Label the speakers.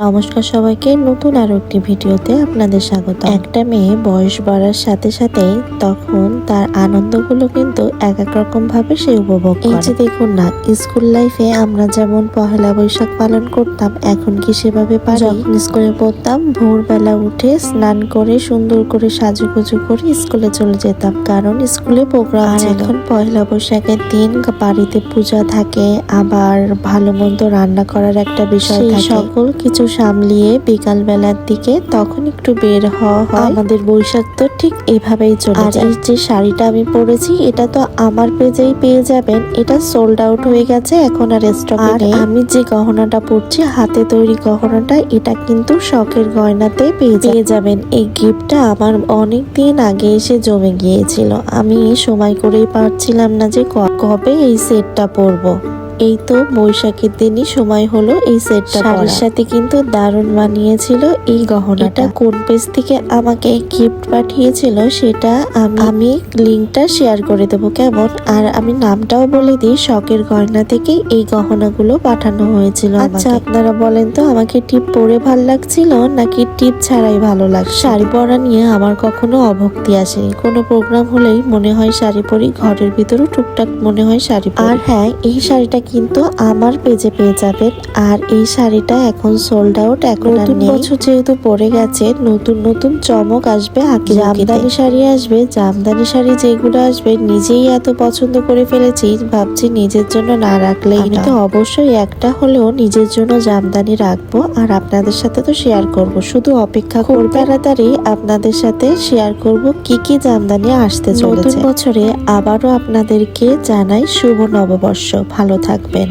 Speaker 1: নমস্কার সবাইকে, নতুন আরো একটি ভিডিওতে আপনাদের স্বাগত। একটা মেয়ে বয়স বাড়ার সাথে সাথে তখন তার আনন্দগুলো কিন্তু এক এক রকম ভাবে সে উপভোগ করে। এই যে দেখুন না, স্কুল লাইফে আমরা যেমন পহেলা বৈশাখ পালন করতাম, এখন কি সেভাবে পারি? যখন স্কুলে পড়তাম, ভোরবেলা উঠে স্নান করে সুন্দর করে সাজুগুজু করে স্কুলে চলে যেতাম, কারণ স্কুলে প্রোগ্রাম ছিল। এখন পহেলা বৈশাখের দিন বাড়িতে পূজা থাকে, আবার ভালো মন্দ রান্না করার একটা বিষয় থাকে। সকল কিছু সামলিয়ে বিকাল বেলার দিকে তখন একটু বের হওয়া হয়। আমাদের বৈশাখ তো ঠিক এভাবেই চলে যায়। আর এই যে শাড়িটা আমি পরেছি, এটা তো আমার পেজেই পেয়ে যাবেন। এটা সোল্ড আউট হয়ে গেছে, এখন আর স্টকে নেই। আমি যে গহনাটা পরছি, হাতে তৈরি গহনাটা, এটা কিন্তু শখের গয়নাতে পেয়ে যাবেন। এই গিফটটা আমার অনেক দিন আগে এসে জমে গিয়েছিল। আমি সময় করেই পারছিলাম না যে কবে এই সেটটা পরবো। এই তো বৈশাখের দিনই সময় হলো এই সেটটা পরার। সাথে কিন্তু দারুণ মানিয়েছিল এই গহনাটা। কোন পেজ থেকে আমাকে গিফট পাঠিয়েছিল সেটা আমি লিংকটা শেয়ার করে দেবো, কেমন? আর আমি নামটাও বলে দিই, শখের গয়না থেকে এই গহনাগুলো পাঠানো হয়েছিল। আচ্ছা, আপনারা বলেন তো, আমাকে টিপ পরে ভালো লাগছিল নাকি টিপ ছাড়াই ভালো লাগছে? শাড়ি পরা নিয়ে আমার কখনো অভক্তি আসেনি। কোনো প্রোগ্রাম হলেই মনে হয় শাড়ি পরি, ঘরের ভিতরে টুকটাক মনে হয় শাড়ি পরি। আর হ্যাঁ, এই শাড়িটা কিন্তু আমার পেজে পেয়ে যাবেন। আর এই শাড়িটা এখন সোল্ড আউট। এখন নতুন বছর যেহেতু পড়ে গেছে, নতুন নতুন চমক আসবে। জামদানি শাড়ি আসবে, জামদানি শাড়ি যেগুলো আসবে নিজেই এত পছন্দ করে ফেলেছি, ভাবছি নিজের জন্য না রাখলেই না। তো অবশ্যই একটা হলেও নিজের জন্য জামদানি রাখবো, আর আপনাদের সাথে তো শেয়ার করব। শুধু অপেক্ষা করব, তাড়াতাড়ি আপনাদের সাথে শেয়ার করব কি কি জামদানি আসতে চলেছে। নতুন বছরে আবারও আপনাদেরকে জানাই শুভ নববর্ষ। ভালো থাকবেন।